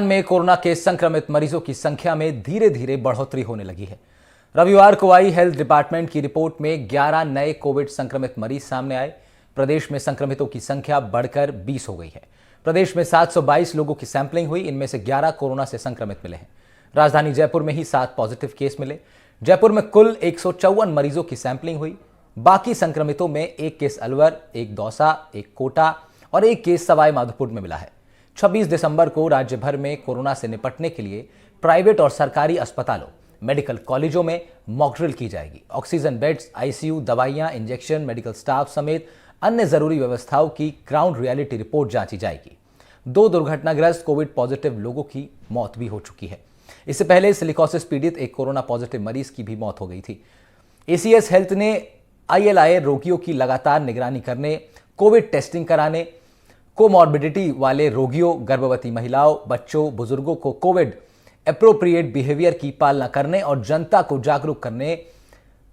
में कोरोना के संक्रमित मरीजों की संख्या में धीरे धीरे बढ़ोतरी होने लगी है। रविवार को आई हेल्थ डिपार्टमेंट की रिपोर्ट में 11 नए कोविड संक्रमित मरीज सामने आए। प्रदेश में संक्रमितों की संख्या बढ़कर 20 हो गई है। प्रदेश में 722 लोगों की सैंपलिंग हुई। इनमें से 11 कोरोना से संक्रमित मिले हैं। राजधानी जयपुर में ही 7 पॉजिटिव केस मिले। जयपुर में कुल 154 मरीजों की सैंपलिंग हुई। बाकी संक्रमितों में 1 केस अलवर, 1 दौसा, 1 कोटा और 1 केस सवाई माधोपुर में मिला है। 26 दिसंबर को राज्य भर में कोरोना से निपटने के लिए प्राइवेट और सरकारी अस्पतालों, मेडिकल कॉलेजों में मॉक ड्रिल की जाएगी। ऑक्सीजन बेड्स, आईसीयू, दवाइयां, इंजेक्शन, मेडिकल स्टाफ समेत अन्य जरूरी व्यवस्थाओं की ग्राउंड रियलिटी रिपोर्ट जांची जाएगी। 2 दुर्घटनाग्रस्त कोविड पॉजिटिव लोगों की मौत भी हो चुकी है। इससे पहले सिलिकोसिस पीड़ित एक कोरोना पॉजिटिव मरीज की भी मौत हो गई थी। एसीएस हेल्थ ने ILI रोगियों की लगातार निगरानी करने, कोविड टेस्टिंग कराने, कोमॉर्बिडिटी वाले रोगियों, गर्भवती महिलाओं, बच्चों, बुजुर्गों को कोविड एप्रोप्रिएट बिहेवियर की पालना करने और जनता को जागरूक करने,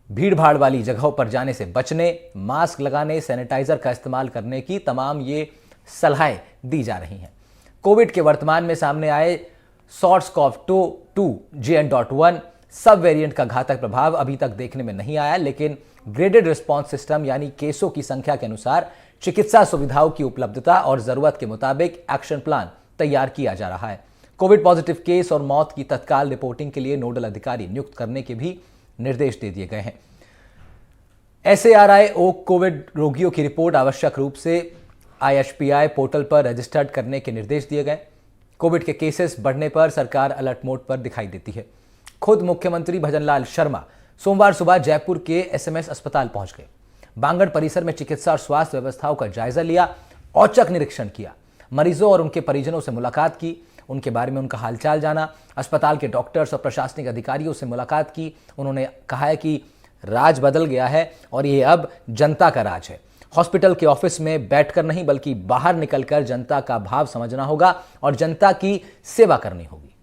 भीड़भाड़ वाली जगहों पर जाने से बचने, मास्क लगाने, सैनिटाइजर का इस्तेमाल करने की तमाम ये सलाहें दी जा रही हैं। कोविड के वर्तमान में सामने आए SARS-CoV-2 JN.1 सब वेरिएंट का घातक प्रभाव अभी तक देखने में नहीं आया, लेकिन ग्रेडेड रिस्पॉन्स सिस्टम यानी केसों की संख्या के अनुसार चिकित्सा सुविधाओं की उपलब्धता और जरूरत के मुताबिक एक्शन प्लान तैयार किया जा रहा है। कोविड पॉजिटिव केस और मौत की तत्काल रिपोर्टिंग के लिए नोडल अधिकारी नियुक्त करने के भी निर्देश दे दिए गए हैं। SARI-O कोविड रोगियों की रिपोर्ट आवश्यक रूप से IHPI पोर्टल पर रजिस्टर्ड करने के निर्देश दिए गए। कोविड के केसेस बढ़ने पर सरकार अलर्ट मोड पर दिखाई देती है। खुद मुख्यमंत्री भजनलाल शर्मा सोमवार सुबह जयपुर के SMS अस्पताल पहुंच गए। बांगड़ परिसर में चिकित्सा और स्वास्थ्य व्यवस्थाओं का जायजा लिया, औचक निरीक्षण किया, मरीजों और उनके परिजनों से मुलाकात की, उनके बारे में उनका हालचाल जाना, अस्पताल के डॉक्टर्स और प्रशासनिक अधिकारियों से मुलाकात की। उन्होंने कहा है कि राज बदल गया है और ये अब जनता का राज है। हॉस्पिटल के ऑफिस में बैठकर नहीं बल्कि बाहर निकलकर जनता का भाव समझना होगा और जनता की सेवा करनी होगी।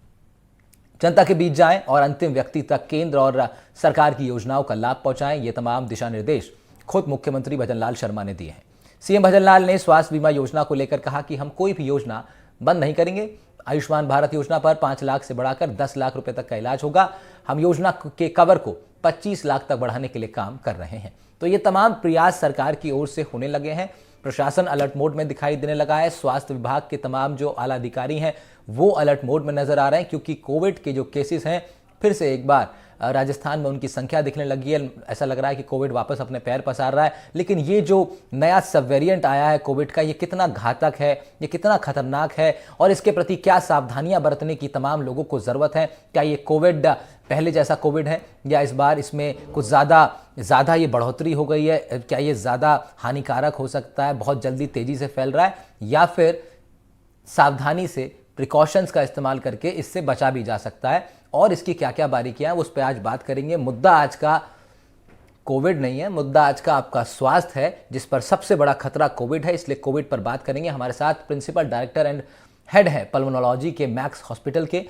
जनता के बीच जाएं और अंतिम व्यक्ति तक केंद्र और सरकार की योजनाओं का लाभ पहुंचाएं। ये तमाम दिशा निर्देश खुद मुख्यमंत्री भजनलाल शर्मा ने दिए हैं। सीएम भजनलाल ने स्वास्थ्य बीमा योजना को लेकर कहा कि हम कोई भी योजना बंद नहीं करेंगे। आयुष्मान भारत योजना पर 5 लाख से बढ़ाकर 10 लाख रुपए तक का इलाज होगा। हम योजना के कवर को 25 लाख तक बढ़ाने के लिए काम कर रहे हैं। तो ये तमाम प्रयास सरकार की ओर से होने लगे हैं। प्रशासन अलर्ट मोड में दिखाई देने लगा है। स्वास्थ्य विभाग के तमाम जो आला अधिकारी हैं वो अलर्ट मोड में नजर आ रहे हैं, क्योंकि कोविड के जो केसेस हैं फिर से एक बार राजस्थान में उनकी संख्या दिखने लगी है। ऐसा लग रहा है कि कोविड वापस अपने पैर पसार रहा है। लेकिन ये जो नया सब वेरिएंट आया है कोविड का, ये कितना घातक है, ये कितना खतरनाक है और इसके प्रति क्या सावधानियां बरतने की तमाम लोगों को जरूरत है। क्या ये कोविड पहले जैसा कोविड है या इस बार इसमें कुछ ज़्यादा ये बढ़ोतरी हो गई है? क्या ये ज़्यादा हानिकारक हो सकता है, बहुत जल्दी तेज़ी से फैल रहा है, या फिर सावधानी से प्रिकॉशंस का इस्तेमाल करके इससे बचा भी जा सकता है? और इसकी क्या क्या बारीकियां हैं उस पर आज बात करेंगे। मुद्दा आज का कोविड नहीं है, मुद्दा आज का आपका स्वास्थ्य है, जिस पर सबसे बड़ा खतरा कोविड है, इसलिए कोविड पर बात करेंगे। हमारे साथ प्रिंसिपल डायरेक्टर एंड हेड है पल्मोनोलॉजी के मैक्स हॉस्पिटल के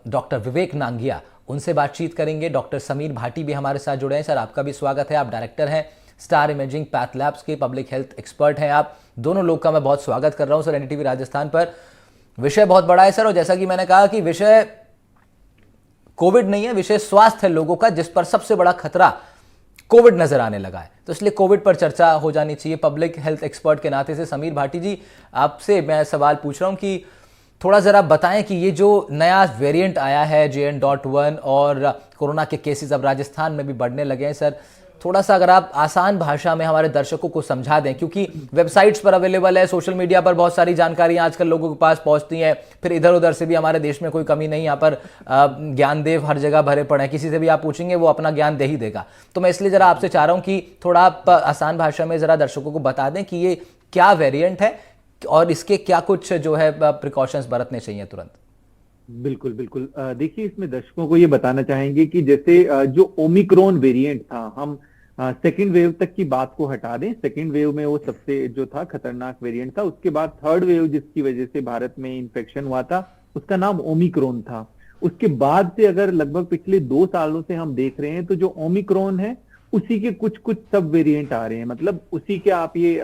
डॉक्टर विवेक नांगिया, उनसे बातचीत करेंगे। डॉक्टर समीर भाटी भी हमारे साथ जुड़े हैं। सर, आपका भी स्वागत है। आप डायरेक्टर हैं स्टार इमेजिंग पैथ लैब्स के, पब्लिक हेल्थ एक्सपर्ट हैं आप। दोनों लोग का मैं बहुत स्वागत कर रहा हूं सर NDTV राजस्थान पर। विषय बहुत बड़ा है सर, और जैसा कि मैंने कहा कि विषय कोविड नहीं है, विषय स्वास्थ्य है लोगों का, जिस पर सबसे बड़ा खतरा कोविड नजर आने लगा है। तो इसलिए कोविड पर चर्चा हो जानी चाहिए। पब्लिक हेल्थ एक्सपर्ट के नाते से समीर भाटी जी, आपसे मैं सवाल पूछ रहा हूं कि थोड़ा जरा बताएं कि ये जो नया वेरिएंट आया है JN.1 और कोरोना के केसेस अब राजस्थान में भी बढ़ने लगे हैं, सर थोड़ा सा अगर आप आसान भाषा में हमारे दर्शकों को समझा दें, क्योंकि वेबसाइट्स पर अवेलेबल है, सोशल मीडिया पर बहुत सारी जानकारियां आजकल लोगों के पास पहुंचती हैं, फिर इधर उधर से भी हमारे देश में कोई कमी नहीं, यहाँ पर ज्ञानदेव हर जगह भरे पड़े हैं, किसी से भी आप पूछेंगे वो अपना ज्ञान दे ही देगा। तो मैं इसलिए जरा आपसे चाह रहा हूँ कि थोड़ा आप आसान भाषा में जरा दर्शकों को बता दें कि ये क्या वेरिएंट है और इसके क्या कुछ जो है प्रिकॉशंस बरतने चाहिए तुरंत। बिल्कुल बिल्कुल। देखिए, इसमें दर्शकों को ये बताना चाहेंगे कि जैसे जो ओमिक्रॉन वेरिएंट था, हम सेकेंड वेव तक की बात को हटा दें, सेकेंड वेव में वो सबसे जो था खतरनाक वेरिएंट था। उसके बाद थर्ड वेव जिसकी वजह से भारत में इन्फेक्शन हुआ था, उसका नाम ओमिक्रॉन था। उसके बाद से अगर लगभग पिछले 2 सालों से हम देख रहे हैं तो जो ओमिक्रॉन है उसी के कुछ सब वेरिएंट आ रहे हैं। मतलब उसी के आप ये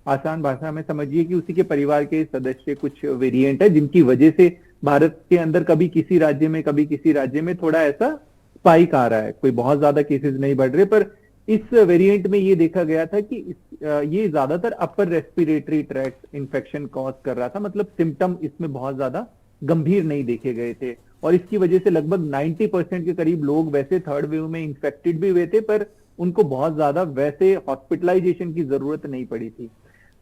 आसान भाषा में समझिए कि उसी के परिवार के सदस्य कुछ वेरिएंट है जिनकी वजह से भारत के अंदर कभी किसी राज्य में कभी किसी राज्य में थोड़ा ऐसा स्पाइक आ रहा है। कोई बहुत ज्यादा केसेस नहीं बढ़ रहे, पर इस वेरिएंट में ये देखा गया था कि ये ज्यादातर upper respiratory tract infection cause कर रहा था, मतलब सिम्टम इसमें बहुत ज्यादा गंभीर नहीं देखे गए थे। और इसकी वजह से लगभग 90% के करीब लोग वैसे थर्ड वेव में इन्फेक्टेड भी हुए थे, पर उनको बहुत ज्यादा वैसे हॉस्पिटलाइजेशन की जरूरत नहीं पड़ी थी।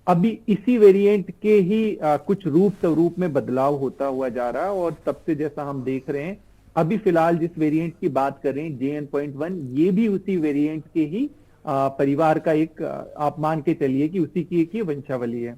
अभी इसी वेरिएंट के ही कुछ रूप स्वरूप में बदलाव होता हुआ जा रहा है, और तब से जैसा हम देख रहे हैं अभी फिलहाल जिस वेरिएंट की बात कर रहे हैं JN.1, ये भी उसी वेरिएंट के ही परिवार का एक आप मान के चलिए कि उसी की एक ही वंशावली है।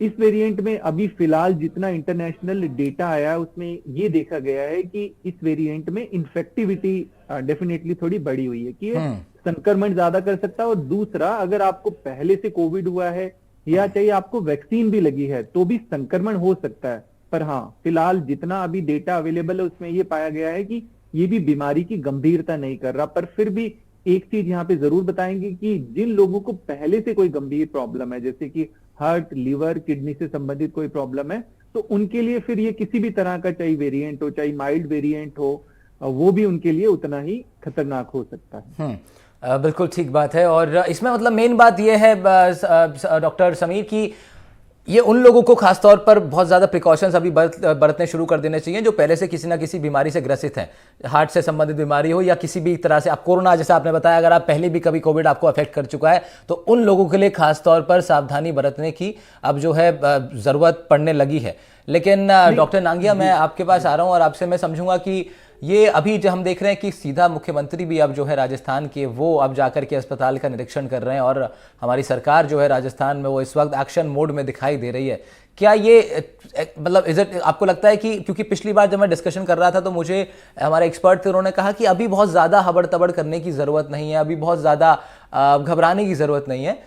इस वेरिएंट में अभी फिलहाल जितना इंटरनेशनल डेटा आया है उसमें ये देखा गया है कि इस वेरिएंट में इन्फेक्टिविटी डेफिनेटली थोड़ी बढ़ी हुई है कि ये संक्रमण ज्यादा कर सकता है। और दूसरा, अगर आपको पहले से कोविड हुआ है या चाहिए आपको वैक्सीन भी लगी है तो भी संक्रमण हो सकता है। पर हाँ, फिलहाल जितना अभी डेटा अवेलेबल है उसमें ये पाया गया है कि ये भी बीमारी की गंभीरता नहीं कर रहा। पर फिर भी एक चीज यहाँ पे जरूर बताएंगे कि जिन लोगों को पहले से कोई गंभीर प्रॉब्लम है, जैसे कि हार्ट, लिवर, किडनी से संबंधित कोई प्रॉब्लम है, तो उनके लिए फिर ये किसी भी तरह का चाहे वेरिएंट हो, चाहे माइल्ड वेरिएंट हो, वो भी उनके लिए उतना ही खतरनाक हो सकता है। बिल्कुल ठीक बात है। और इसमें मतलब मेन बात यह है डॉक्टर समीर कि ये उन लोगों को खासतौर पर बहुत ज़्यादा प्रिकॉशंस अभी बरतने शुरू कर देने चाहिए जो पहले से किसी ना किसी बीमारी से ग्रसित हैं, हार्ट से संबंधित बीमारी हो या किसी भी तरह से। आप कोरोना जैसा आपने बताया, अगर आप पहले भी कभी कोविड आपको अफेक्ट कर चुका है तो उन लोगों के लिए खासतौर पर सावधानी बरतने की अब जो है ज़रूरत पड़ने लगी है। लेकिन डॉक्टर नांगिया, मैं आपके पास आ रहा हूँ और आपसे मैं समझूंगा कि ये अभी जो हम देख रहे हैं कि सीधा मुख्यमंत्री भी अब जो है राजस्थान के, वो अब जाकर के अस्पताल का निरीक्षण कर रहे हैं और हमारी सरकार जो है राजस्थान में वो इस वक्त एक्शन मोड में दिखाई दे रही है। क्या ये मतलब आपको लगता है कि, क्योंकि पिछली बार जब मैं डिस्कशन कर रहा था तो मुझे हमारे एक्सपर्ट थे, उन्होंने कहा कि अभी बहुत ज़्यादा हबड़ तबड़ करने की ज़रूरत नहीं है, अभी बहुत ज़्यादा घबराने की ज़रूरत नहीं है,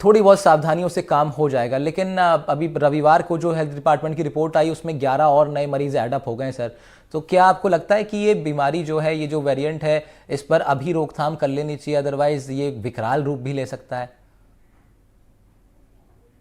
थोड़ी बहुत सावधानियों से काम हो जाएगा। लेकिन अभी रविवार को जो हेल्थ डिपार्टमेंट की रिपोर्ट आई उसमें 11 और नए मरीज एडअप हो गए सर। तो क्या आपको लगता है कि ये बीमारी जो है, ये जो वेरिएंट है, इस पर अभी रोकथाम कर लेनी चाहिए, अदरवाइज ये विकराल रूप भी ले सकता है?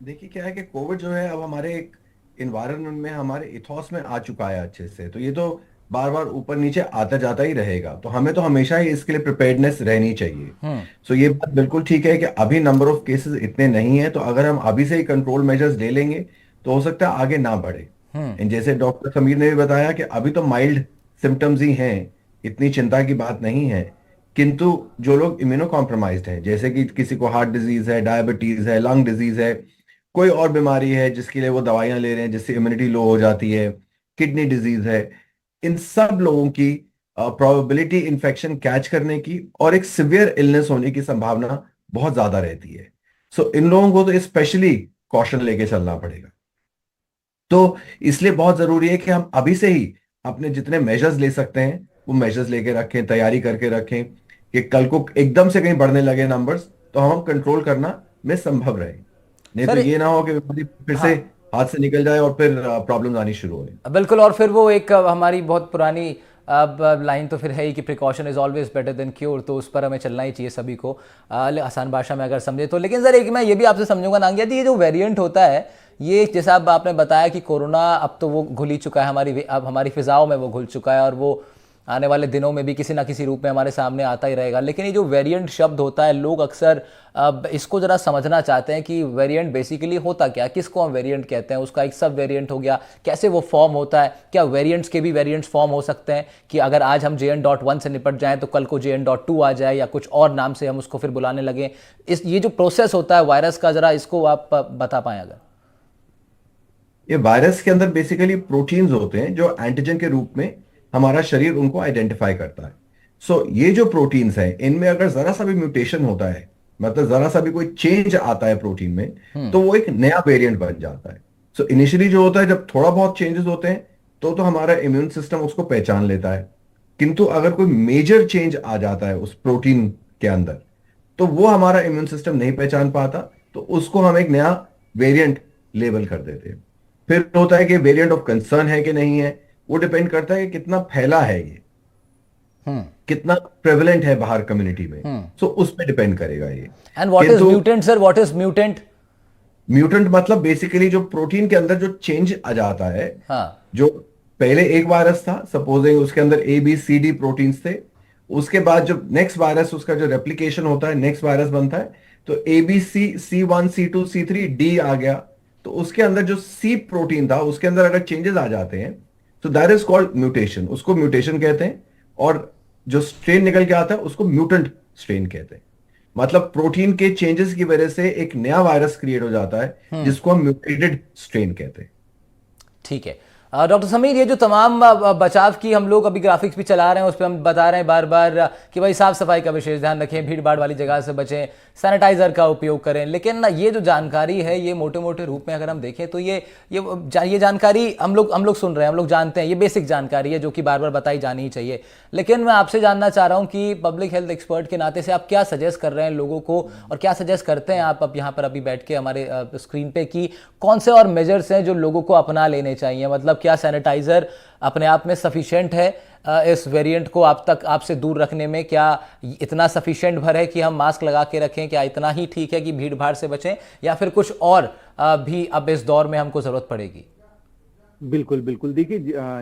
देखिए क्या है कि कोविड जो है अब हमारे एक इन्वायरमेंट में, हमारे इथॉस में आ चुका है अच्छे से, तो ये तो बार बार ऊपर नीचे आता जाता ही रहेगा। तो हमें तो हमेशा ही इसके लिए प्रिपेयर्डनेस रहनी चाहिए। सो ये बात बिल्कुल ठीक है कि अभी नंबर ऑफ केसेस इतने नहीं है, तो अगर हम अभी से ही कंट्रोल मेजर्स ले लेंगे तो हो सकता है आगे ना बढ़े। जैसे डॉक्टर समीर ने भी बताया कि अभी तो माइल्ड सिम्टम्स ही हैं, इतनी चिंता की बात नहीं है। किंतु जो लोग इम्यूनो कॉम्प्रोमाइज्ड हैं, जैसे कि किसी को हार्ट डिजीज है, डायबिटीज है, लंग डिजीज है, कोई और बीमारी है जिसके लिए वो दवाइयां ले रहे हैं जिससे इम्यूनिटी लो हो जाती है, किडनी डिजीज है, इन सब लोगों की प्रोबेबिलिटी इन्फेक्शन कैच करने की और एक सिवियर इलनेस होने की संभावना बहुत ज्यादा रहती है। सो इन लोगों को तो स्पेशली कॉशन लेके चलना पड़ेगा। तो इसलिए बहुत जरूरी है कि हम अभी से ही अपने जितने मेजर्स ले सकते हैं वो मेजर्स लेके रखें, तैयारी करके रखें कि कल को एकदम से कहीं बढ़ने लगे नंबर्स तो हम कंट्रोल करना में संभव रहे। नहीं तो ये ना हो कि बीमारी फिर से हाथ से निकल जाए और फिर प्रॉब्लम आनी शुरू हो। बिल्कुल। और फिर वो एक हमारी बहुत पुरानी अब लाइन तो फिर है ही कि precaution is always better than cure, तो उस पर हमें चलना ही चाहिए सभी को, आसान भाषा में अगर समझे तो। लेकिन सर एक मैं ये भी आपसे समझूंगा नांगिया जी, ये जो वेरिएंट होता है, ये जैसा अब आपने बताया कि कोरोना अब तो वो घुल ही चुका है हमारी, अब हमारी फिजाओं में वो घुल चुका है और वो आने वाले दिनों में भी किसी ना किसी रूप में हमारे सामने आता ही रहेगा। लेकिन ये जो वेरिएंट शब्द होता है, लोग अक्सर अब इसको ज़रा समझना चाहते हैं कि वेरिएंट बेसिकली होता क्या, किसको हम वेरिएंट कहते हैं, उसका एक सब वेरिएंट हो गया, कैसे वो फॉर्म होता है, क्या वेरिएंट्स के भी वेरिएंट्स फॉर्म हो सकते हैं कि अगर आज हम JN.1 से निपट जाएं तो कल को JN.2 आ जाए या कुछ और नाम से हम उसको फिर बुलाने लगे। ये जो प्रोसेस होता है वायरस का, ज़रा इसको आप बता पाएँ अगर। ये वायरस के अंदर बेसिकली प्रोटीन्स होते हैं जो एंटीजन के रूप में हमारा शरीर उनको आइडेंटिफाई करता है। सो ये जो प्रोटीन्स हैं, इनमें अगर जरा सा भी म्यूटेशन होता है, मतलब जरा सा भी कोई चेंज आता है प्रोटीन में, तो वो एक नया वेरिएंट बन जाता है। सो इनिशियली जो होता है, जब थोड़ा बहुत चेंजेस होते हैं तो हमारा इम्यून सिस्टम उसको पहचान लेता है। किंतु अगर कोई मेजर चेंज आ जाता है उस प्रोटीन के अंदर तो वो हमारा इम्यून सिस्टम नहीं पहचान पाता, तो उसको हम एक नया वेरिएंट लेबल कर देते हैं। फिर होता है कि वेरिएंट ऑफ कंसर्न है कि नहीं है, वो डिपेंड करता है कि कितना फैला है ये, कितना प्रेवलेंट है बाहर कम्युनिटी में। सो उस पे डिपेंड करेगा ये। And what is mutant sir, what is mutant? Mutant मतलब बेसिकली जो प्रोटीन के अंदर जो चेंज आ जाता है। हाँ। जो पहले एक वायरस था, सपोजिंग उसके अंदर A B C D proteins थे। उसके बाद जो नेक्स्ट वायरस, उसका जो रेप्लिकेशन होता है, नेक्स्ट वायरस बनता है। तो ABC C1 C2 C3 D आ गया। तो उसके अंदर जो सी प्रोटीन था, उसके अंदर अगर चेंजेस आ जाते हैं, तो दैट इज कॉल्ड म्यूटेशन, उसको म्यूटेशन कहते हैं। और जो स्ट्रेन निकल के आता है उसको म्यूटेंट स्ट्रेन कहते हैं। मतलब प्रोटीन के चेंजेस की वजह से एक नया वायरस क्रिएट हो जाता है, जिसको हम म्यूटेटेड स्ट्रेन कहते हैं। ठीक है। डॉक्टर समीर, ये जो तमाम बचाव की हम लोग अभी ग्राफिक्स भी चला रहे हैं, उस पर हम बता रहे हैं बार बार कि भाई साफ सफाई का विशेष ध्यान रखें, भीड़ भाड़ वाली जगह से बचें, सैनिटाइजर का उपयोग करें। लेकिन ना ये जो जानकारी है, ये मोटे मोटे रूप में अगर हम देखें तो ये जानकारी हम लोग सुन रहे हैं, हम लोग जानते हैं, ये बेसिक जानकारी है जो कि बार बार बताई जानी ही चाहिए। लेकिन मैं आपसे जानना चाह रहा हूँ कि पब्लिक हेल्थ एक्सपर्ट के नाते से आप क्या सजेस्ट कर रहे हैं लोगों को, और क्या सजेस्ट करते हैं आप अब यहाँ पर अभी बैठ के हमारे स्क्रीन पे, कि कौन से और मेजर्स हैं जो लोगों को अपना लेने चाहिए? मतलब क्या सैनिटाइजर अपने आप में सफिशिएंट है इस वेरिएंट को आप तक आपसे दूर रखने में? क्या इतना सफिशिएंट भर है कि हम मास्क लगा के रखें? क्या इतना ही ठीक है कि भीड़ भाड़ से बचें, या फिर कुछ और भी अब इस दौर में हमको जरूरत पड़ेगी? बिल्कुल बिल्कुल, देखिए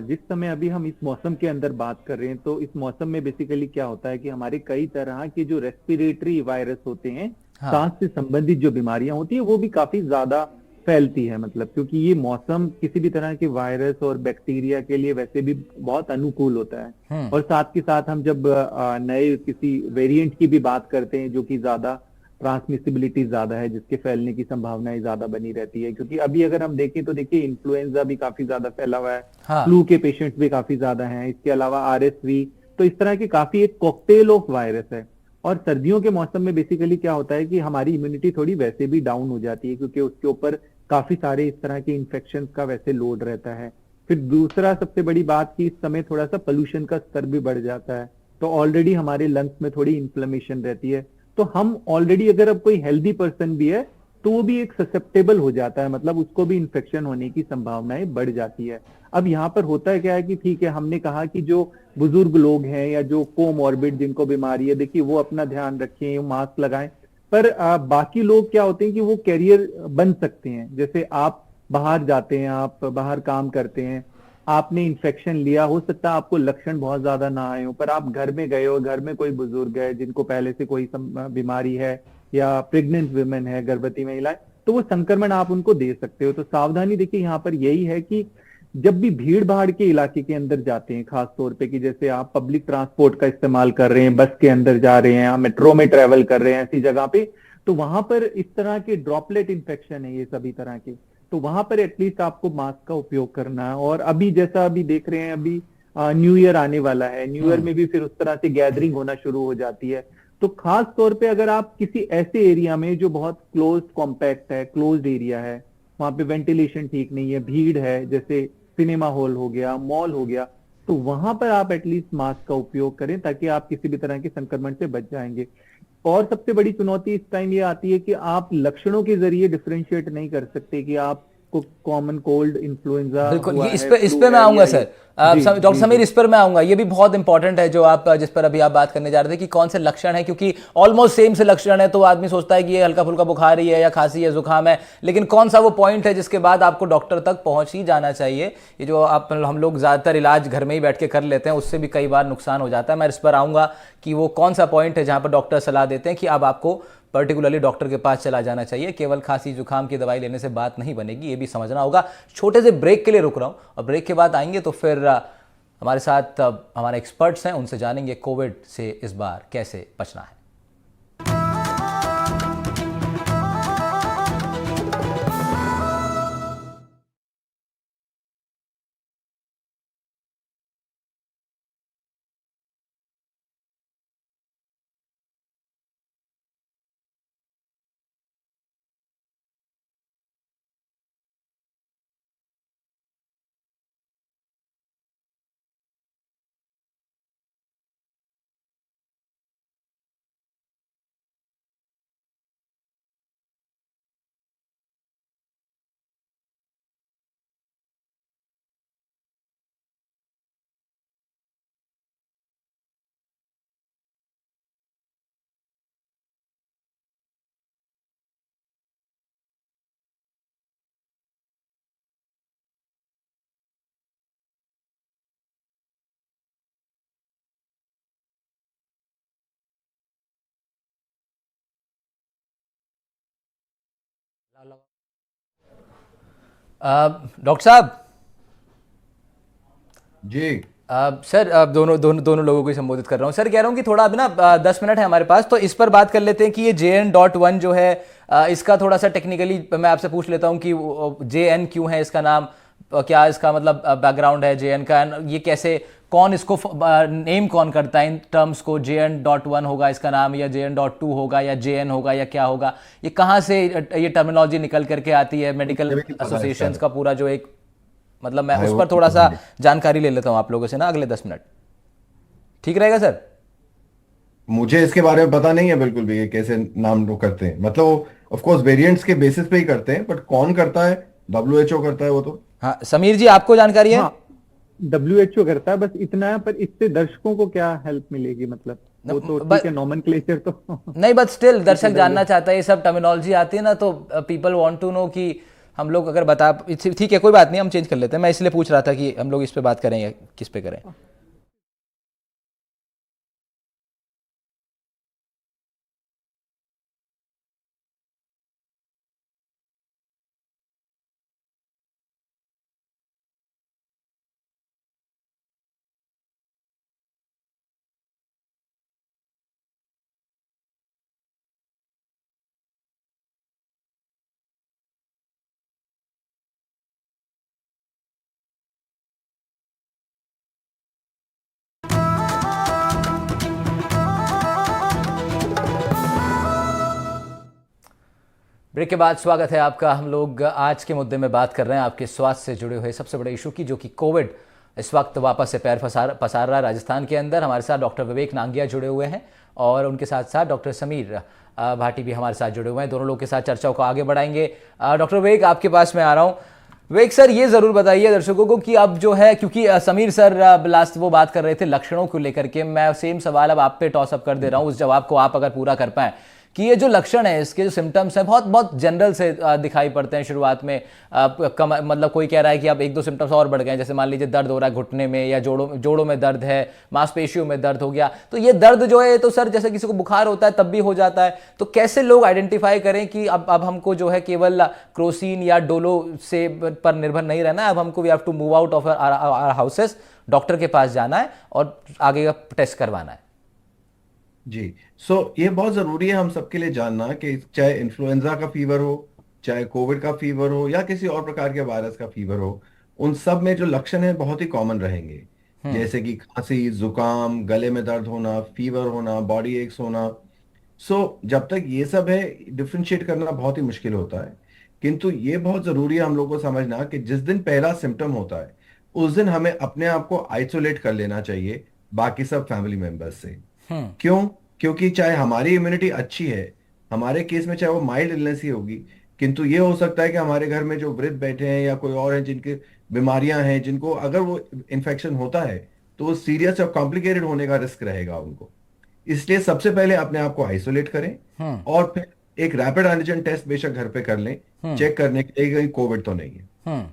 जिस समय अभी हम इस मौसम के अंदर बात कर रहे हैं, तो इस मौसम में बेसिकली क्या होता है कि हमारे कई तरह के जो रेस्पिरेटरी वायरस होते हैं, हाँ। सांस से संबंधित जो बीमारियां होती है, वो भी काफी ज्यादा फैलती है। मतलब क्योंकि ये मौसम किसी भी तरह के वायरस और बैक्टीरिया के लिए वैसे भी बहुत अनुकूल होता है। और साथ के साथ हम जब नए किसी वेरिएंट की भी बात करते हैं जो कि ज्यादा ट्रांसमिसिबिलिटी ज्यादा है, जिसके फैलने की संभावनाएं ज्यादा बनी रहती है, क्योंकि अभी अगर हम देखें तो देखिए इन्फ्लुएंजा भी काफी ज्यादा फैला हुआ है, हाँ। फ्लू के पेशेंट्स भी काफी ज्यादा हैं, इसके अलावा RSV। तो इस तरह की काफी एक कॉकटेल ऑफ वायरस है। और सर्दियों के मौसम में बेसिकली क्या होता है कि हमारी इम्यूनिटी थोड़ी वैसे भी डाउन हो जाती है, क्योंकि उसके ऊपर काफी सारे इस तरह के इन्फेक्शन का वैसे लोड रहता है। फिर दूसरा सबसे बड़ी बात कि इस समय थोड़ा सा पोल्यूशन का स्तर भी बढ़ जाता है, तो ऑलरेडी हमारे लंग्स में थोड़ी इन्फ्लेमेशन रहती है। तो हम ऑलरेडी अगर अब कोई हेल्दी पर्सन भी है, तो वो भी एक ससेप्टेबल हो जाता है, मतलब उसको भी इन्फेक्शन होने की संभावनाएं बढ़ जाती है। अब यहाँ पर होता है क्या है कि ठीक है, हमने कहा कि जो बुजुर्ग लोग हैं या जो कोमॉर्बिड जिनको बीमारी है, देखिए वो अपना ध्यान रखें, मास्क लगाएं। पर बाकी लोग क्या होते हैं कि वो कैरियर बन सकते हैं। जैसे आप बाहर जाते हैं, आप बाहर काम करते हैं, आपने इन्फेक्शन लिया, हो सकता है आपको लक्षण बहुत ज्यादा ना आए हो, पर आप घर में गए हो, घर में कोई बुजुर्ग है जिनको पहले से कोई बीमारी है, या प्रेग्नेंट वुमेन है, गर्भवती महिलाएं, तो वो संक्रमण आप उनको दे सकते हो। तो सावधानी देखिए यहाँ पर यही है कि जब भी भीड़ भाड़ के इलाके के अंदर जाते हैं, खास तौर पे कि जैसे आप पब्लिक ट्रांसपोर्ट का इस्तेमाल कर रहे हैं, बस के अंदर जा रहे हैं, आप मेट्रो में ट्रेवल कर रहे हैं, ऐसी जगह पे, तो वहां पर इस तरह के ड्रॉपलेट इन्फेक्शन है ये सभी तरह के, तो वहां पर एटलीस्ट आपको मास्क का उपयोग करना है। और अभी जैसा अभी देख रहे हैं, अभी न्यू ईयर आने वाला है, न्यू ईयर में भी फिर उस तरह से गैदरिंग होना शुरू हो जाती है। तो खास तौर पे अगर आप किसी ऐसे एरिया में जो बहुत क्लोज कॉम्पैक्ट है, क्लोज्ड एरिया है, वहां पे वेंटिलेशन ठीक नहीं है, भीड़ है, जैसे सिनेमा हॉल हो गया, मॉल हो गया, तो वहां पर आप एटलीस्ट मास्क का उपयोग करें, ताकि आप किसी भी तरह के संक्रमण से बच जाएंगे। और सबसे बड़ी चुनौती इस टाइम ये आती है कि आप लक्षणों के जरिए डिफरेंशिएट नहीं कर सकते कि आपको कॉमन कोल्ड, इन्फ्लुएंजा बिल्कुल, ये हुआ इस है, पे फ्लू मैं है, आऊंगा या सर। ये। जी डॉक्टर जी समीर, जी। इस पर मैं आऊंगा। ये भी बहुत इंपॉर्टेंट है जो आप जिस पर अभी आप बात करने जा रहे थे, कि कौन से लक्षण है, क्योंकि ऑलमोस्ट सेम से लक्षण है तो आदमी सोचता है कि ये हल्का फुल्का बुखार ही है, या खांसी है, जुकाम है। लेकिन कौन सा वो पॉइंट है जिसके बाद आपको डॉक्टर तक पहुंच ही जाना चाहिए? ये जो आप हम लोग ज्यादातर इलाज घर में ही बैठ के कर लेते हैं, उससे भी कई बार नुकसान हो जाता है। मैं इस पर आऊंगा कि वो कौन सा पॉइंट है जहां पर डॉक्टर सलाह देते हैं कि अब आपको पर्टिकुलरली डॉक्टर के पास चला जाना चाहिए। केवल खांसी जुकाम की दवाई लेने से बात नहीं बनेगी, ये भी समझना होगा। छोटे से ब्रेक के लिए रुक रहा हूं, और ब्रेक के बाद आएंगे तो फिर हमारे साथ हमारे एक्सपर्ट्स हैं, उनसे जानेंगे कोविड से इस बार कैसे बचना है। डॉक्टर साहब जी। सर दोनों लोगों को ही संबोधित कर रहा हूँ। सर कह रहा हूँ कि थोड़ा अभी ना 10 मिनट है हमारे पास, तो इस पर बात कर लेते हैं कि ये JN.1 जो है इसका थोड़ा सा टेक्निकली मैं आपसे पूछ लेता हूँ कि JN क्यों है इसका नाम, क्या इसका मतलब बैकग्राउंड है JN का, ये कैसे, कौन इसको नेम कौन करता है इन टर्म्स को, JN.1 होगा इसका नाम या JN.2 होगा या JN होगा या क्या होगा, ये कहाँ से ये टर्मिनोलॉजी निकल करके आती है, मेडिकल एसोसिएशंस का पूरा जो एक मतलब, मैं उस पर थोड़ा सा जानकारी ले लेता हूं आप लोगों से ना अगले 10 मिनट, ठीक रहेगा सर? मुझे इसके बारे में पता नहीं है बिल्कुल भी, ये कैसे नाम लोग करते हैं, मतलब ऑफ कोर्स वेरिएंट्स के बेसिस पे ही करते हैं, बट कौन करता है? WHO करता है वो तो। हाँ समीर जी, आपको जानकारी है? हाँ, WHO करता है, बस इतना है, पर इससे दर्शकों को क्या हेल्प मिलेगी, मतलब वो तो ठीक है, नॉमेनक्लेचर तो नहीं, बट स्टिल दर्शक जानना चाहता है, ये सब टर्मिनोलॉजी आती है ना, तो पीपल वांट टू नो कि हम लोग अगर बता, ठीक है कोई बात नहीं, हम चेंज कर लेते हैं, मैं इसलिए पूछ रहा था कि हम लोग इस पे बात करें या किस पे करें। ब्रेक के बाद स्वागत है आपका। हम लोग आज के मुद्दे में बात कर रहे हैं आपके स्वास्थ्य से जुड़े हुए सबसे बड़े इशू की, जो कि कोविड इस वक्त वापस से पैर पसार रहा है राजस्थान के अंदर। हमारे साथ डॉक्टर विवेक नांगिया जुड़े हुए हैं और उनके साथ साथ डॉक्टर समीर भाटी भी हमारे साथ जुड़े हुए हैं। दोनों लोग के साथ चर्चाओं को आगे बढ़ाएंगे। डॉक्टर विवेक, आपके पास मैं आ रहा हूँ। विवेक सर, ये जरूर बताइए दर्शकों को कि अब जो है, क्योंकि समीर सर लास्ट वो बात कर रहे थे लक्षणों को लेकर के, मैं सेम सवाल अब आप पे टॉस अप कर दे रहा हूँ, उस जवाब को आप अगर पूरा कर पाएं कि ये जो लक्षण है, इसके जो सिम्टम्स हैं, बहुत बहुत जनरल से दिखाई पड़ते हैं शुरुआत में। मतलब कोई कह रहा है कि अब 1-2 सिम्टम्स और बढ़ गए, जैसे मान लीजिए दर्द हो रहा है घुटने में, या जोड़ों में दर्द है, मांसपेशियों में दर्द हो गया। तो ये दर्द जो है, तो सर जैसे किसी को बुखार होता है तब भी हो जाता है, तो कैसे लोग आइडेंटिफाई करें कि अब हमको जो है केवल क्रोसिन या डोलो से पर निर्भर नहीं रहना है, अब हमको we have to move out of our houses, doctor के पास जाना है और आगे का टेस्ट करवाना है। जी, ये बहुत जरूरी है हम सबके लिए जानना कि चाहे इन्फ्लुएंजा का फीवर हो, चाहे कोविड का फीवर हो, या किसी और प्रकार के वायरस का फीवर हो, उन सब में जो लक्षण है बहुत ही कॉमन रहेंगे, जैसे कि खांसी, जुकाम, गले में दर्द होना, फीवर होना, बॉडी एक्स होना। जब तक ये सब है, डिफ्रेंशिएट करना बहुत ही मुश्किल होता है, किंतु ये बहुत जरूरी है हम लोग को समझना कि जिस दिन पहला सिम्टम होता है उस दिन हमें अपने आप को आइसोलेट कर लेना चाहिए बाकी सब फैमिली मेंबर्स से। क्यों? क्योंकि चाहे हमारी इम्यूनिटी अच्छी है, हमारे केस में चाहे वो माइल्ड इलनेस ही होगी, किंतु ये हो सकता है कि हमारे घर में जो वृद्ध बैठे हैं या कोई और हैं जिनकी बीमारियां हैं, जिनको अगर वो इन्फेक्शन होता है तो वो सीरियस और कॉम्प्लिकेटेड होने का रिस्क रहेगा उनको। इसलिए सबसे पहले अपने आप को आइसोलेट करें और फिर एक रैपिड एंटीजन टेस्ट बेशक घर पे कर लें, चेक करने के लिए कहीं कोविड तो नहीं है।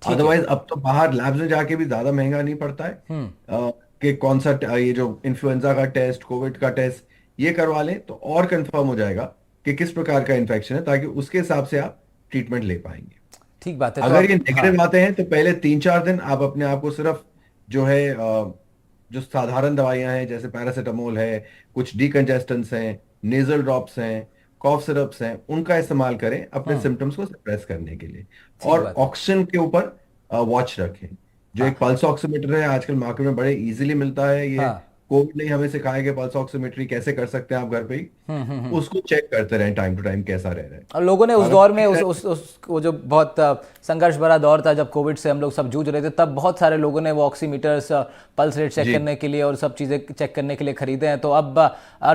अदरवाइज अब तो बाहर लैब्स में जाके भी ज्यादा महंगा नहीं पड़ता है कि कौन सा ये जो इन्फ्लुएंजा का टेस्ट, कोविड का टेस्ट, ये करवा लें तो और कंफर्म हो जाएगा कि किस प्रकार का इन्फेक्शन है, ताकि उसके हिसाब से आप ट्रीटमेंट ले पाएंगे। ठीक बात है। अगर ये नेगेटिव आते हैं तो पहले 3-4 दिन आप अपने आप को सिर्फ जो है जो साधारण दवाइयां हैं, जैसे पैरासिटामोल है, कुछ डीकंजेस्टेंट्स हैं, नेजल ड्रॉप्स हैं, कॉफ सिरप्स हैं, उनका इस्तेमाल करें अपने सिम्टम्स को सप्रेस करने के लिए। और ऑक्सीजन के ऊपर वॉच रखें। जो एक पल्स ऑक्सीमीटर है आजकल मार्केट में बड़े इजीली मिलता है, ये कोविड ने हमें सिखाया कि पल्स ऑक्सीमेट्री कैसे कर सकते हैं आप घर पे ही, उसको चेक करते रहें टाइम टू टाइम कैसा रह रहा है। और लोगों ने उस दौर में वो जो बहुत संघर्ष भरा दौर था जब कोविड से हम लोग सब जूझ रहे थे, तब बहुत सारे लोगों ने वो ऑक्सीमीटर्स, पल्स रेट चेक करने के लिए और सब चीज़ें चेक करने के लिए खरीदे हैं। तो अब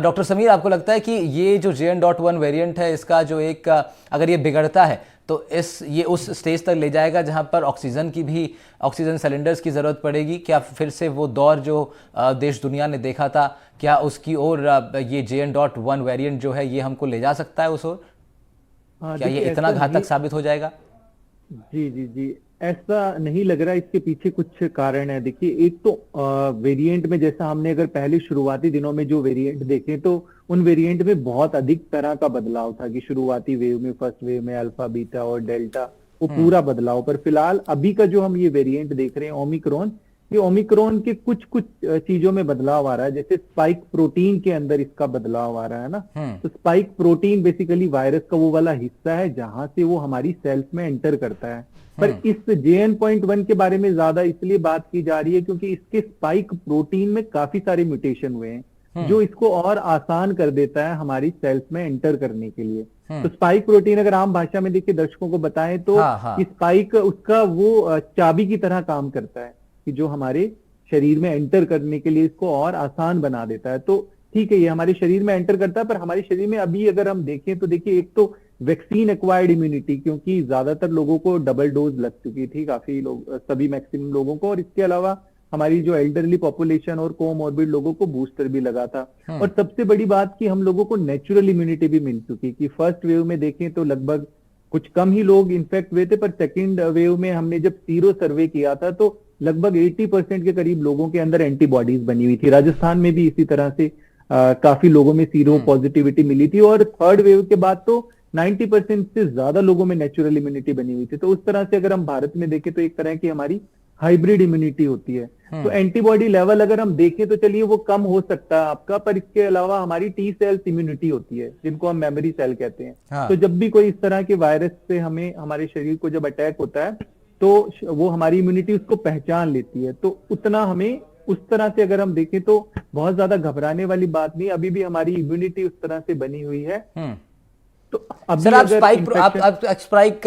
डॉक्टर समीर, आपको लगता है कि ये जो JN.1 वेरिएंट है, इसका जो एक अगर ये बिगड़ता है तो ये उस स्टेज तक ले जाएगा जहां पर ऑक्सीजन सिलेंडर्स की ज़रूरत पड़ेगी? क्या फिर से वो दौर जो देश दुनिया ने देखा था, क्या उसकी ओर ये JN.1 वेरिएंट जो है ये हमको ले जा सकता है उस ओर? क्या ये इतना घातक साबित हो जाएगा? जी जी जी, ऐसा नहीं लग रहा, इसके पीछे कुछ कारण है। देखिए, एक तो वेरिएंट में, जैसा हमने अगर पहले शुरुआती दिनों में जो वेरिएंट देखे तो उन वेरिएंट में बहुत अधिक तरह का बदलाव था कि शुरुआती वेव में, फर्स्ट वेव में अल्फा, बीटा और डेल्टा, वो पूरा बदलाव। पर फिलहाल अभी का जो हम ये वेरिएंट देख रहे हैं ओमिक्रॉन, ये ओमिक्रॉन के कुछ कुछ चीजों में बदलाव आ रहा है। जैसे स्पाइक प्रोटीन के अंदर इसका बदलाव आ रहा है ना। तो स्पाइक प्रोटीन बेसिकली वायरस का वो वाला हिस्सा है जहां से वो हमारी सेल्स में एंटर करता है। पर इस JN.1 के बारे में ज्यादा इसलिए बात की जा रही है क्योंकि इसके स्पाइक प्रोटीन में काफी सारे म्यूटेशन हुए हैं जो इसको और आसान कर देता है हमारी सेल्स में एंटर करने के लिए। तो स्पाइक प्रोटीन अगर आम भाषा में देखिए दर्शकों को बताएं तो स्पाइक उसका वो चाबी की तरह काम करता है कि जो हमारे शरीर में एंटर करने के लिए इसको और आसान बना देता है। तो ठीक है, ये हमारे शरीर में एंटर करता है, पर हमारे शरीर में अभी अगर हम देखें तो देखिए, एक तो वैक्सीन एक्वायर्ड इम्यूनिटी, क्योंकि ज्यादातर लोगों को डबल डोज लग चुकी थी, काफी लोग, सभी मैक्सिमम लोगों को, और इसके अलावा हमारी जो एल्डरली पॉपुलेशन और कोमॉर्बिड लोगों को बूस्टर भी लगा था। और सबसे बड़ी बात कि हम लोगों को नेचुरल इम्यूनिटी भी मिल चुकी, कि फर्स्ट वेव में देखें तो लगभग कुछ कम ही लोग इन्फेक्ट हुए थे, पर सेकेंड वेव में हमने जब सीरो सर्वे किया था तो लगभग 80% के करीब लोगों के अंदर एंटीबॉडीज बनी हुई थी। राजस्थान में भी इसी तरह से काफी लोगों में सीरो पॉजिटिविटी मिली थी, और थर्ड वेव के बाद तो 90% से ज्यादा लोगों में नेचुरल इम्यूनिटी बनी हुई थी। तो उस तरह से अगर हम भारत में देखें तो एक तरह की हमारी हाइब्रिड इम्यूनिटी होती है। तो एंटीबॉडी लेवल अगर हम देखें तो चलिए वो कम हो सकता है आपका, पर इसके अलावा हमारी टी सेल्स इम्यूनिटी होती है जिनको हम मेमोरी सेल कहते हैं। तो जब भी कोई इस तरह के वायरस से हमें, हमारे शरीर को जब अटैक होता है तो वो हमारी इम्यूनिटी उसको पहचान लेती है। तो उतना हमें उस तरह से अगर हम देखें तो बहुत ज्यादा घबराने वाली बात नहीं, अभी भी हमारी इम्यूनिटी उस तरह से बनी हुई है। तो अभी सर, आप स्पाइक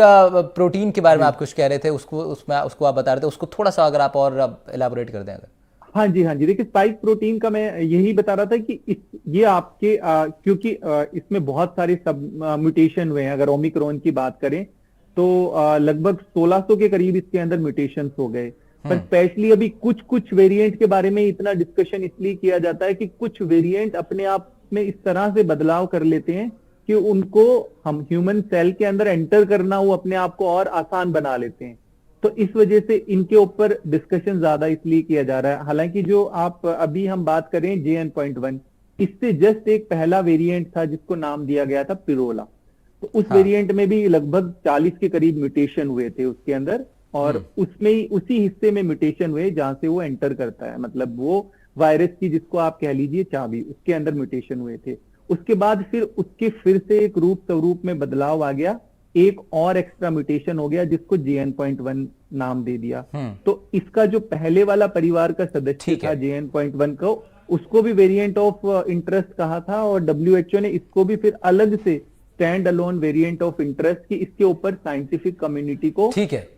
प्रोटीन के बारे में आप कुछ कह रहे थे, उसको आप बता रहे थे, उसको थोड़ा सा अगर आप और एलाबोरेट कर दें अगर। हाँ जी, देखिए स्पाइक प्रोटीन का मैं यही बता रहा था कि ये आपके क्योंकि इसमें बहुत सारे सब म्यूटेशन हुए हैं। अगर ओमिक्रॉन की बात करें तो लगभग 1600 के करीब इसके अंदर म्यूटेशन हो गए। पर स्पेशली अभी कुछ कुछ वेरिएंट के बारे में इतना डिस्कशन इसलिए किया जाता है कि कुछ वेरिएंट अपने आप में इस तरह से बदलाव कर लेते हैं कि उनको हम ह्यूमन सेल के अंदर एंटर करना वो अपने आप को और आसान बना लेते हैं। तो इस वजह से इनके ऊपर डिस्कशन ज्यादा इसलिए किया जा रहा है। हालांकि जो आप अभी हम बात करें JN.1, इससे जस्ट एक पहला वेरिएंट था जिसको नाम दिया गया था पिरोला। तो उस वेरिएंट में भी लगभग 40 के करीब म्यूटेशन हुए थे उसके अंदर, और उसमें ही उसी हिस्से में म्यूटेशन हुए जहां से वो एंटर करता है, मतलब वो वायरस की जिसको आप कह लीजिए चाबी, उसके अंदर म्यूटेशन हुए थे। उसके बाद फिर से एक रूप स्वरूप में बदलाव आ गया, एक और एक्स्ट्रा म्यूटेशन हो गया जिसको JN.1 नाम दे दिया। तो इसका जो पहले वाला परिवार का सदस्य था JN.1 को, उसको भी वेरिएंट ऑफ इंटरेस्ट कहा था, और WHO ने इसको भी फिर अलग से stand alone variant of interest की, इसके ऊपर साइंटिफिक कम्युनिटी को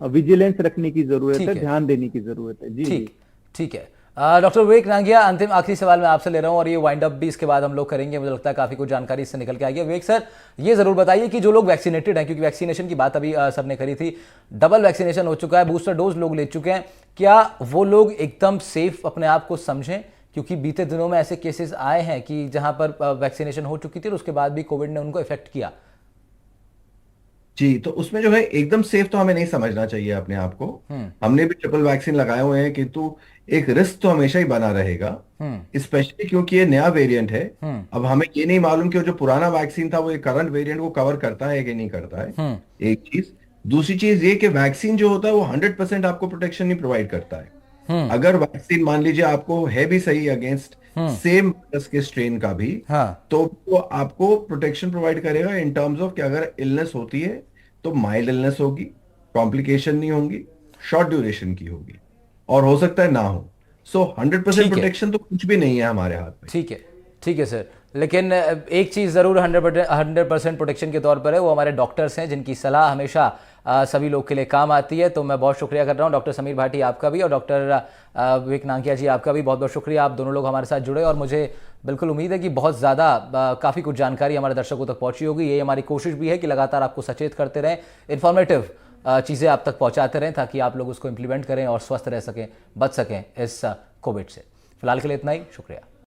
विजिलेंस रखने की जरूरत है, ध्यान देने की जरूरत है। जी ठीक है। डॉक्टर विवेक नांगिया, अंतिम आखिरी सवाल मैं आपसे ले रहा हूं और ये वाइंड अप भी इसके बाद हम लोग करेंगे। मुझे लगता है काफी कुछ जानकारी इससे निकल के आई है। विवेक सर, ये जरूर बताइए कि जो लोग वैक्सीनेटेड हैं, क्योंकि वैक्सीनेशन की बात अभी सर ने करी थी, डबल वैक्सीनेशन हो चुका है, बूस्टर डोज लोग ले चुके हैं, क्या वो लोग एकदम सेफ अपने आप को समझें? क्योंकि बीते दिनों में ऐसे केसेस आए हैं कि जहां पर वैक्सीनेशन हो चुकी थी और उसके बाद भी कोविड ने उनको इफेक्ट किया। जी, तो उसमें जो है एकदम सेफ तो हमें नहीं समझना चाहिए अपने आप को। हमने भी ट्रिपल वैक्सीन लगाए हुए हैं, किंतु एक रिस्क तो हमेशा ही बना रहेगा, स्पेशली क्योंकि ये नया वेरिएंट है। अब हमें ये नहीं मालूम कि जो पुराना वैक्सीन था वो ये करंट वेरिएंट को कवर करता है कि नहीं करता है, एक चीज। दूसरी चीज ये कि वैक्सीन जो होता है वो 100% आपको प्रोटेक्शन नहीं प्रोवाइड करता है। अगर वैक्सीन मान लीजिए आपको है भी सही अगेंस्ट सेम वायरस के स्ट्रेन का भी, तो वो आपको प्रोटेक्शन प्रोवाइड करेगा इन टर्म्स ऑफ कि अगर इलनेस होती है तो माइल्ड इलनेस होगी, कॉम्प्लिकेशन नहीं होंगी, शॉर्ट ड्यूरेशन की होगी, और हो सकता है ना हो। सो 100% प्रोटेक्शन तो कुछ भी नहीं है हमारे हाथ में। ठीक है सर, लेकिन एक चीज जरूर 100% प्रोटेक्शन के तौर पर है, वो हमारे डॉक्टर्स हैं जिनकी सलाह हमेशा सभी लोग के लिए काम आती है। तो मैं बहुत शुक्रिया कर रहा हूँ डॉक्टर समीर भाटी आपका भी, और डॉक्टर विवेक नांगिया जी आपका भी बहुत बहुत शुक्रिया। आप दोनों लोग हमारे साथ जुड़े, और मुझे बिल्कुल उम्मीद है कि बहुत ज़्यादा काफ़ी कुछ जानकारी हमारे दर्शकों तक पहुंची होगी। ये हमारी कोशिश भी है कि लगातार आपको सचेत करते रहें, इन्फॉर्मेटिव चीज़ें आप तक पहुंचाते रहें, ताकि आप लोग उसको इम्प्लीमेंट करें और स्वस्थ रह सकें, बच सकें इस कोविड से। फिलहाल के लिए इतना ही, शुक्रिया।